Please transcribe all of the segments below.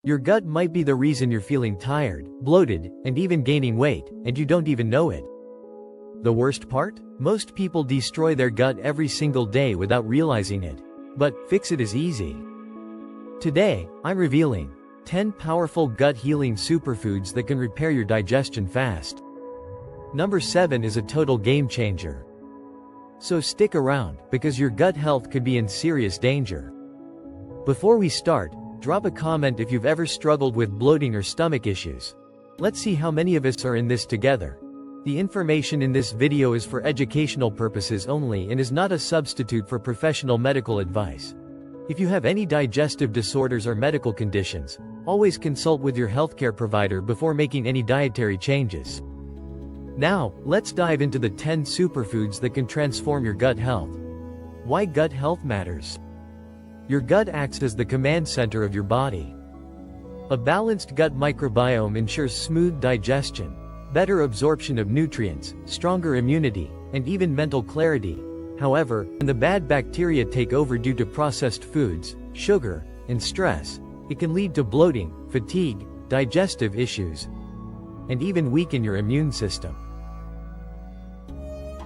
Your gut might be the reason you're feeling tired, bloated, and even gaining weight, and you don't even know it. The worst part? Most people destroy their gut every single day without realizing it. But fix it is easy. Today, I'm revealing 10 powerful gut-healing superfoods that can repair your digestion fast. Number 7 is a total game changer. So stick around, because your gut health could be in serious danger. Before we start, drop a comment if you've ever struggled with bloating or stomach issues. Let's see how many of us are in this together. The information in this video is for educational purposes only and is not a substitute for professional medical advice. If you have any digestive disorders or medical conditions, always consult with your healthcare provider before making any dietary changes. Now, let's dive into the 10 superfoods that can transform your gut health. Why gut health matters. Your gut acts as the command center of your body. A balanced gut microbiome ensures smooth digestion, better absorption of nutrients, stronger immunity, and even mental clarity. However, when the bad bacteria take over due to processed foods, sugar, and stress, it can lead to bloating, fatigue, digestive issues, and even weaken your immune system.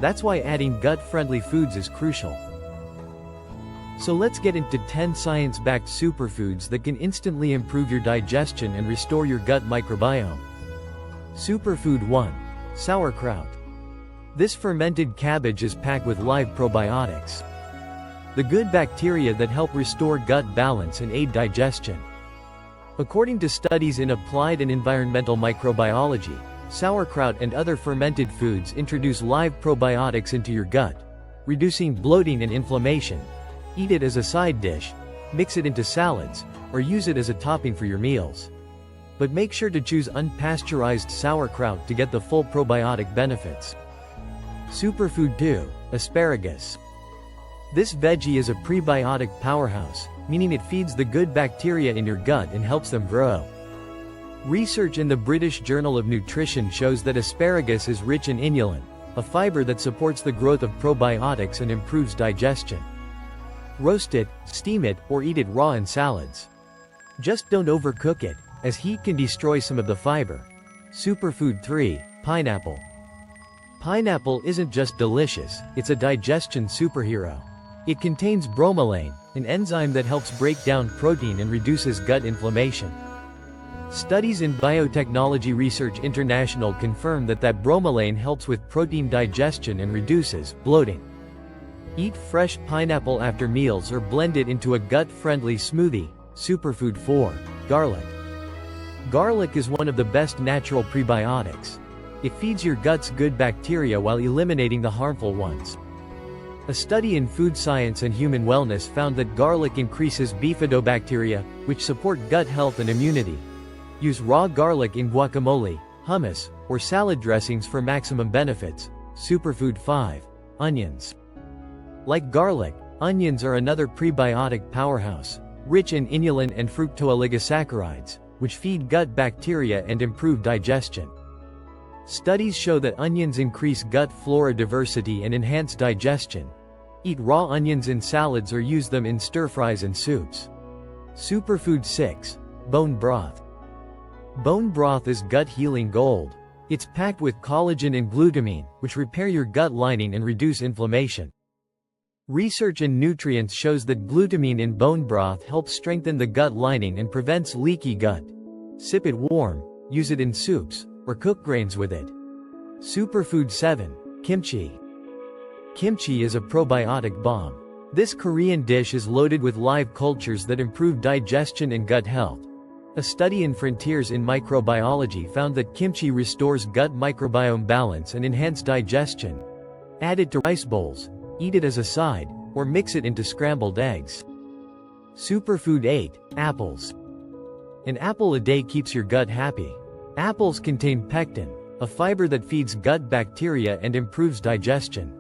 That's why adding gut-friendly foods is crucial. So let's get into 10 science-backed superfoods that can instantly improve your digestion and restore your gut microbiome. Superfood 1. Sauerkraut. This fermented cabbage is packed with live probiotics, the good bacteria that help restore gut balance and aid digestion. According to studies in applied and environmental microbiology, sauerkraut and other fermented foods introduce live probiotics into your gut, reducing bloating and inflammation. Eat it as a side dish, mix it into salads, or use it as a topping for your meals. But make sure to choose unpasteurized sauerkraut to get the full probiotic benefits. Superfood 2. Asparagus. This veggie is a prebiotic powerhouse, meaning it feeds the good bacteria in your gut and helps them grow. Research in the British Journal of Nutrition shows that asparagus is rich in inulin, a fiber that supports the growth of probiotics and improves digestion. Roast it, steam it, or eat it raw in salads. Just don't overcook it, as heat can destroy some of the fiber. Superfood 3. Pineapple. Pineapple isn't just delicious, it's a digestion superhero. It contains bromelain, an enzyme that helps break down protein and reduces gut inflammation. Studies in Biotechnology Research International confirm that bromelain helps with protein digestion and reduces bloating. Eat fresh pineapple after meals or blend it into a gut-friendly smoothie. Superfood 4. Garlic. Garlic is one of the best natural prebiotics. It feeds your gut's good bacteria while eliminating the harmful ones. A study in Food Science and Human Wellness found that garlic increases bifidobacteria, which support gut health and immunity. Use raw garlic in guacamole, hummus, or salad dressings for maximum benefits. Superfood 5. Onions. Like garlic, onions are another prebiotic powerhouse, rich in inulin and fructooligosaccharides, which feed gut bacteria and improve digestion. Studies show that onions increase gut flora diversity and enhance digestion. Eat raw onions in salads or use them in stir-fries and soups. Superfood 6. Bone broth. Bone broth is gut-healing gold. It's packed with collagen and glutamine, which repair your gut lining and reduce inflammation. Research in nutrients shows that glutamine in bone broth helps strengthen the gut lining and prevents leaky gut. Sip it warm, use it in soups, or cook grains with it. Superfood 7. Kimchi. Kimchi is a probiotic bomb. This Korean dish is loaded with live cultures that improve digestion and gut health. A study in Frontiers in Microbiology found that kimchi restores gut microbiome balance and enhances digestion. Add it to rice bowls, eat it as a side, or mix it into scrambled eggs. Superfood 8. Apples. An apple a day keeps your gut happy. Apples contain pectin, a fiber that feeds gut bacteria and improves digestion.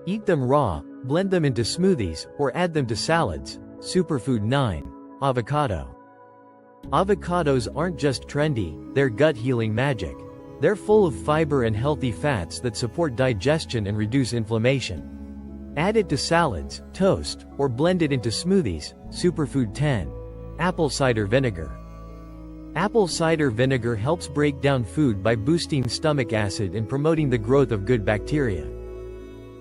Eat them raw, blend them into smoothies, or add them to salads. Superfood 9. Avocado. Avocados aren't just trendy, they're gut-healing magic. They're full of fiber and healthy fats that support digestion and reduce inflammation. Add it to salads, toast, or blend it into smoothies. Superfood 10. Apple cider vinegar. Apple cider vinegar helps break down food by boosting stomach acid and promoting the growth of good bacteria.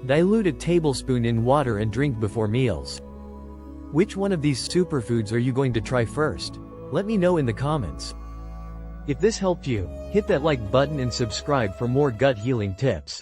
Dilute a tablespoon in water and drink before meals. Which one of these superfoods are you going to try first? Let me know in the comments. If this helped you, hit that like button and subscribe for more gut healing tips.